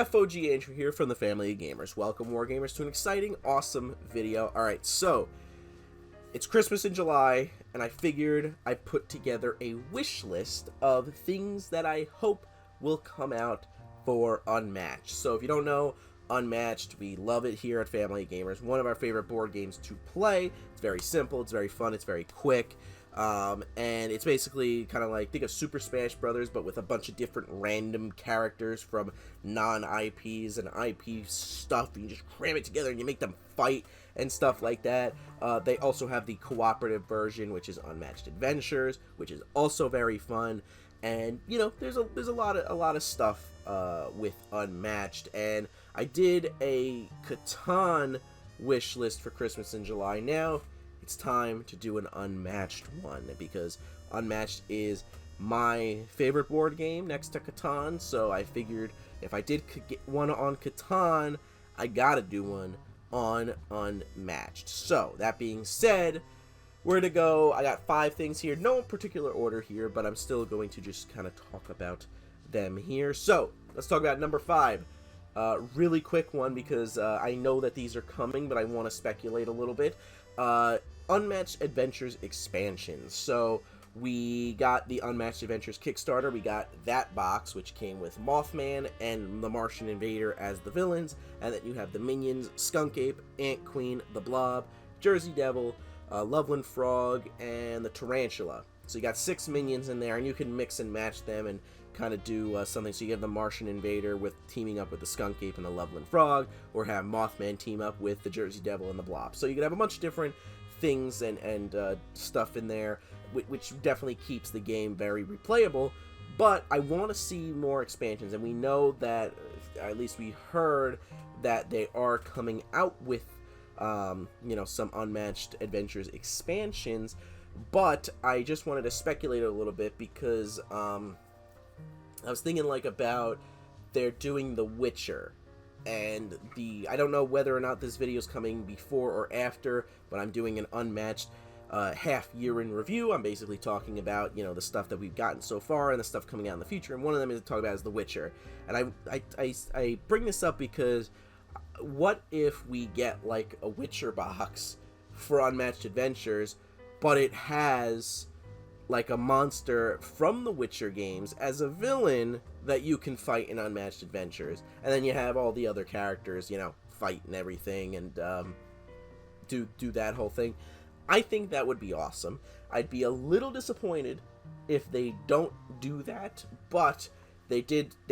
FOG Andrew here from the Family of Gamers. Welcome, Wargamers, to an exciting, awesome video. Alright, so, it's Christmas in July, and I figured I'd put together a wish list of things that I hope will come out for Unmatched. So, if you don't know, Unmatched, we love it here at Family of Gamers. One of our favorite board games to play. It's very simple, it's very fun, it's very quick. And it's basically kind of like, think of Super Smash Brothers, but with a bunch of different random characters from non-IPs and IP stuff. You just cram it together and you make them fight and stuff like that. They also have the cooperative version, which is Unmatched Adventures, which is also very fun. And you know, there's a lot of stuff with Unmatched. And I did a Catan wish list for Christmas in July. Now it's time to do an Unmatched one, because Unmatched is my favorite board game next to Catan, so I figured if I did get one on Catan, I gotta do one on Unmatched. So, that being said, we're gonna go, I got 5 things here, no particular order here, but I'm still going to just kind of talk about them here. So, let's talk about number 5. Really quick one, because I know that these are coming, but I want to speculate a little bit. Unmatched Adventures expansions. So we got the Unmatched Adventures Kickstarter. We got that box, which came with Mothman and the Martian Invader as the villains, and then you have the minions, Skunk Ape, Ant Queen, the Blob, Jersey Devil, Loveland Frog, and the Tarantula. So you got 6 minions in there, and you can mix and match them and kind of do something. So you have the Martian Invader with teaming up with the Skunk Ape and the Loveland Frog, or have Mothman team up with the Jersey Devil and the Blob. So you can have a bunch of different things and stuff in there, which definitely keeps the game very replayable. But I want to see more expansions, and we know that, at least we heard that they are coming out with you know, some Unmatched Adventures expansions. But I just wanted to speculate a little bit, because I was thinking like about, they're doing The Witcher, and I don't know whether or not this video is coming before or after, but I'm doing an Unmatched half year in review. I'm basically talking about, you know, the stuff that we've gotten so far and the stuff coming out in the future, and one of them is to talk about is The Witcher. And I bring this up because what if we get like a Witcher box for Unmatched Adventures, but it has like a monster from the Witcher games as a villain that you can fight in Unmatched Adventures, and then you have all the other characters, you know, fight and everything, and do that whole thing. I think that would be awesome. I'd be a little disappointed if they don't do that, but they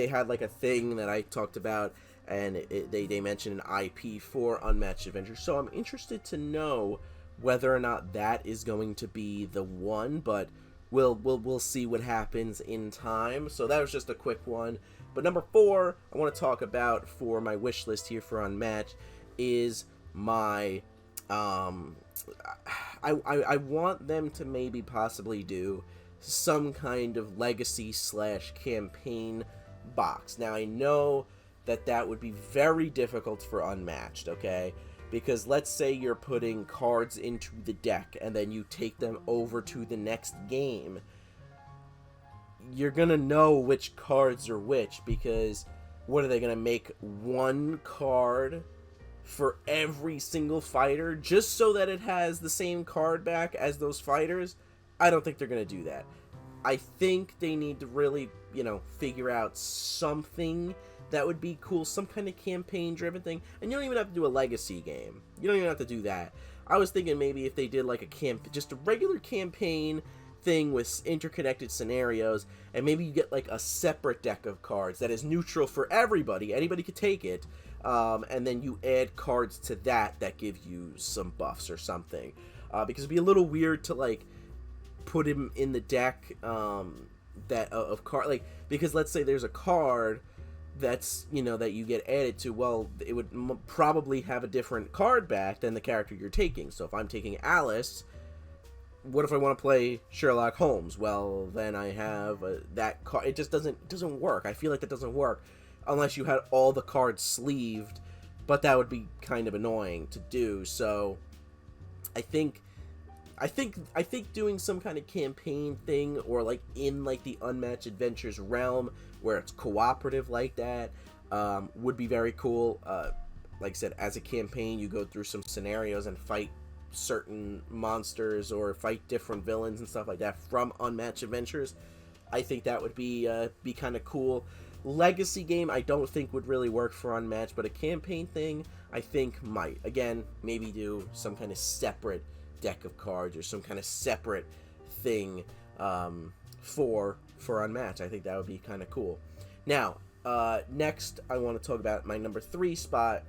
had like a thing that I talked about, and they mentioned an IP for Unmatched Adventures, so I'm interested to know whether or not that is going to be the one, but we'll see what happens in time. So that was just a quick one. But number 4 I want to talk about for my wish list here for Unmatched is my I want them to maybe possibly do some kind of legacy / campaign box. Now I know that would be very difficult for Unmatched, okay? Because let's say you're putting cards into the deck and then you take them over to the next game. You're gonna know which cards are which, because what are they gonna make one card for every single fighter just so that it has the same card back as those fighters? I don't think they're gonna do that. I think they need to really, you know, figure out something that would be cool, some kind of campaign-driven thing. And you don't even have to do a legacy game. You don't even have to do that. I was thinking maybe if they did like just a regular campaign thing with interconnected scenarios, and maybe you get like a separate deck of cards that is neutral for everybody. Anybody could take it, and then you add cards to that give you some buffs or something. Because it'd be a little weird to like put him in the deck of card, like, because let's say there's a card that's, you know, that you get added to, well, it would probably have a different card back than the character you're taking. So if I'm taking Alice, what if I want to play Sherlock Holmes? Well, then I have that card. It just doesn't work. I feel like that doesn't work unless you had all the cards sleeved, but that would be kind of annoying to do. So I think doing some kind of campaign thing, or like in like the Unmatched Adventures realm where it's cooperative like that, would be very cool. Like I said, as a campaign, you go through some scenarios and fight certain monsters or fight different villains and stuff like that from Unmatched Adventures. I think that would be kind of cool. Legacy game, I don't think would really work for Unmatched, but a campaign thing, I think might. Again, maybe do some kind of separate deck of cards or some kind of separate thing for Unmatched. I think that would be kind of cool. Now, next, I want to talk about my number 3 spot,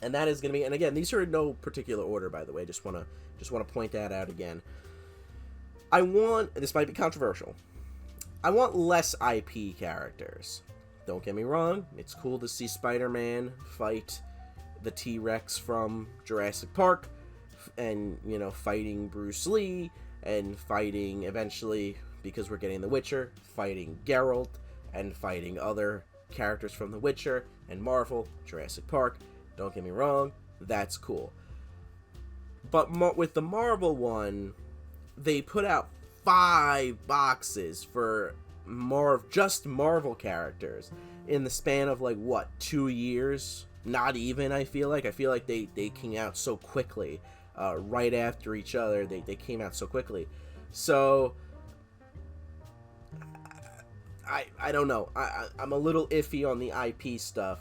and that is going to be. And again, these are in no particular order, by the way. Just want to point that out again. I want. This might be controversial. I want less IP characters. Don't get me wrong. It's cool to see Spider-Man fight the T-Rex from Jurassic Park, and fighting Bruce Lee, and fighting eventually, because we're getting The Witcher, fighting Geralt, and fighting other characters from The Witcher and Marvel, Jurassic Park. Don't get me wrong, that's cool. But with the Marvel one, they put out 5 boxes for just Marvel characters in the span of 2 years? Not even. I feel like they came out so quickly, right after each other. They came out so quickly. So I don't know. I'm a little iffy on the IP stuff.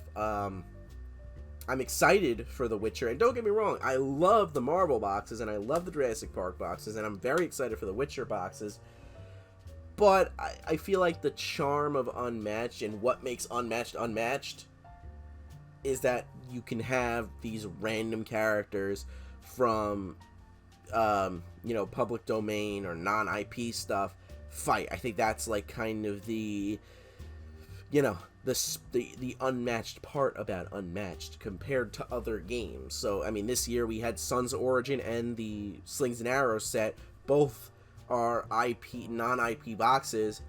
I'm excited for The Witcher, and don't get me wrong, I love the Marvel boxes, and I love the Jurassic Park boxes, and I'm very excited for the Witcher boxes, but I feel like the charm of Unmatched, and what makes Unmatched, is that you can have these random characters from, public domain or non-IP stuff fight. I think that's, kind of the unmatched part about Unmatched compared to other games. So, I mean, this year we had Sun's Origin and the Slings and Arrows set. Both are non-IP boxes,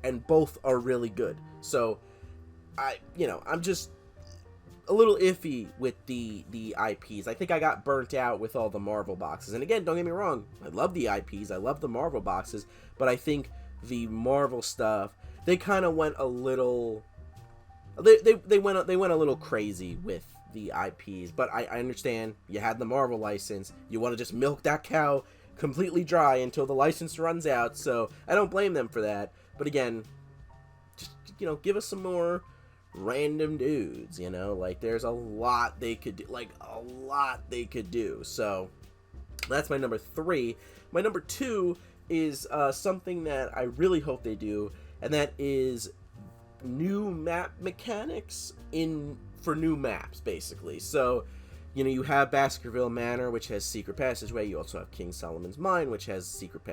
and both are really good. So, I'm just a little iffy with the IPs. I think I got burnt out with all the Marvel boxes. And again, don't get me wrong, I love the IPs, I love the Marvel boxes, but I think the Marvel stuff, they kind of went a little. They went a little crazy with the IPs, but I understand you had the Marvel license. You want to just milk that cow completely dry until the license runs out, so I don't blame them for that. But again, just give us some more random dudes. There's a lot they could do. So that's my number 3. My number 2 is something that I really hope they do, and that is new map mechanics for new maps, basically. So, you have Baskerville Manor, which has secret passageway. You also have King Solomon's Mine, which has secret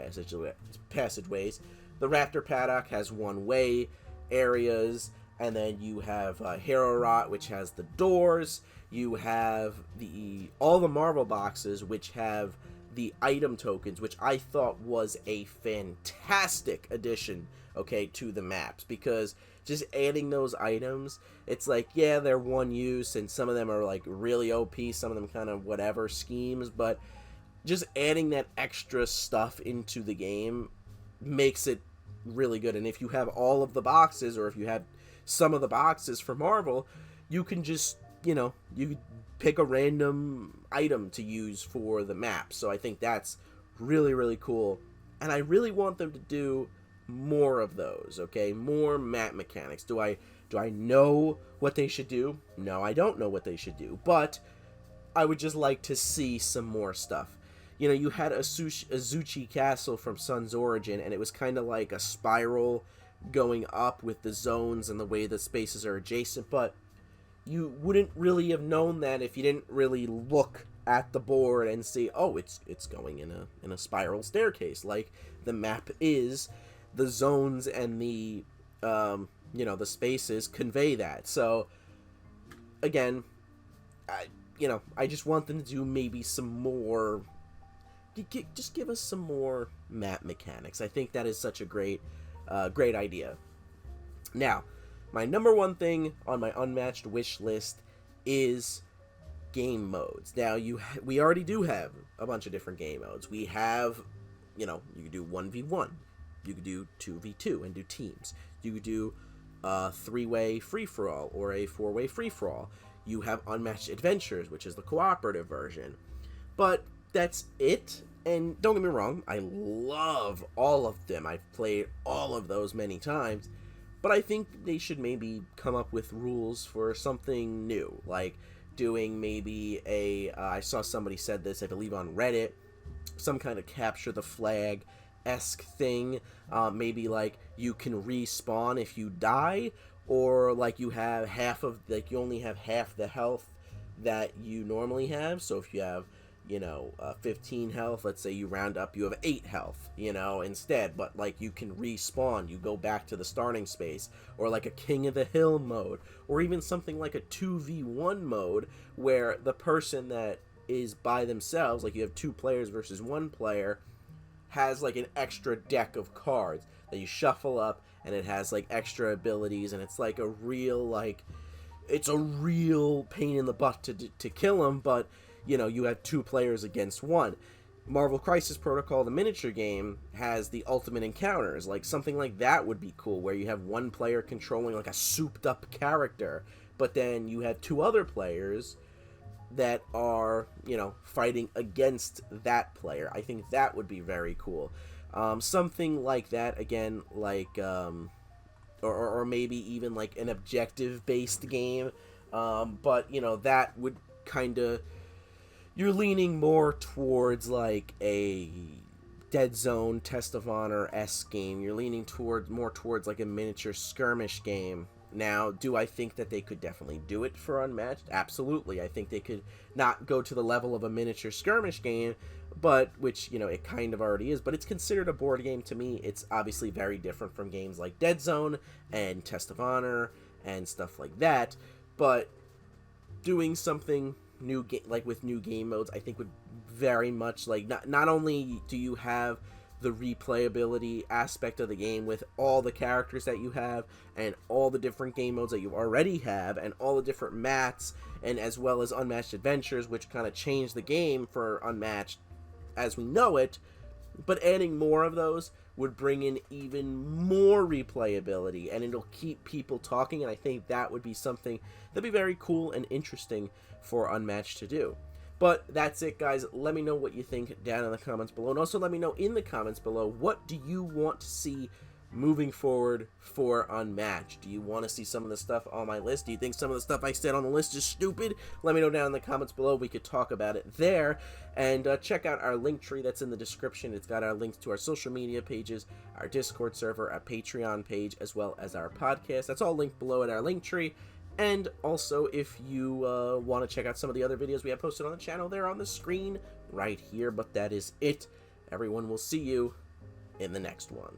passageways. The Raptor Paddock has one-way areas, and then you have Hero Rot, which has the doors. You have all the Marvel boxes, which have the item tokens, which I thought was a fantastic addition, to the maps, because just adding those items, it's they're one use, and some of them are really OP, some of them kind of whatever schemes, but just adding that extra stuff into the game makes it really good. And if you have all of the boxes, or if you have some of the boxes for Marvel, you can just, you pick a random item to use for the map. So I think that's really, really cool. And I really want them to do more of those, more map mechanics. Do I know what they should do? No, I don't know what they should do, but I would just like to see some more stuff. You had Azuchi Castle from Sun's Origin, and it was kind of like a spiral going up with the zones and the way the spaces are adjacent, but you wouldn't really have known that if you didn't really look at the board and see, oh, it's going in a spiral staircase. The map is, the zones and the the spaces convey that. So again, I just want them to do maybe some more. Just give us some more map mechanics. I think that is such a great idea. Now, my number 1 thing on my Unmatched wish list is game modes. Now, we already do have a bunch of different game modes. We have, you can do 1v1. You could do 2v2 and do teams. You could do a 3-way free-for-all or a 4-way free-for-all. You have Unmatched Adventures, which is the cooperative version. But that's it. And don't get me wrong, I love all of them. I've played all of those many times. But I think they should maybe come up with rules for something new. Like doing maybe I saw somebody said this, I believe on Reddit, some kind of capture the flag-esque thing. Maybe like you can respawn if you die, or like you have you only have half the health that you normally have. So if you have 15 health, let's say you round up, you have 8 health, instead, but like you can respawn, you go back to the starting space, or like a King of the Hill mode, or even something like a 2v1 mode where the person that is by themselves, like you have 2 players versus 1 player, has like an extra deck of cards that you shuffle up, and it has like extra abilities, and it's like a real it's a real pain in the butt to kill them, but you have 2 players against 1. Marvel Crisis Protocol, the miniature game, has the ultimate encounters. Like something like that would be cool, where you have 1 player controlling like a souped up character, but then you have 2 other players that are, fighting against that player. I think that would be very cool. Something like that, again, like, or maybe even like an objective-based game. But, that would kind of, you're leaning more towards like a Dead Zone, Test of Honor-esque game. You're leaning more towards like a miniature skirmish game. Now, do I think that they could definitely do it for Unmatched? Absolutely. I think they could not go to the level of a miniature skirmish game, but which, it kind of already is, but it's considered a board game to me. It's obviously very different from games like Dead Zone and Test of Honor and stuff like that, but doing something new with new game modes, I think would very much not only do you have the replayability aspect of the game with all the characters that you have and all the different game modes that you already have and all the different mats, and as well as Unmatched Adventures, which kind of changed the game for Unmatched as we know it, but adding more of those would bring in even more replayability, and it'll keep people talking, and I think that would be something that'd be very cool and interesting for Unmatched to do. But that's it, guys. Let me know what you think down in the comments below, and also let me know in the comments below, what do you want to see moving forward for Unmatched? Do you want to see some of the stuff on my list? Do you think some of the stuff I said on the list is stupid? Let me know down in the comments below. We could talk about it there. And check out our link tree that's in the description. It's got our links to our social media pages, our Discord server, our Patreon page, as well as our podcast. That's all linked below at our link tree. And also, if you want to check out some of the other videos we have posted on the channel, they're on the screen right here. But that is it. Everyone, will see you in the next one.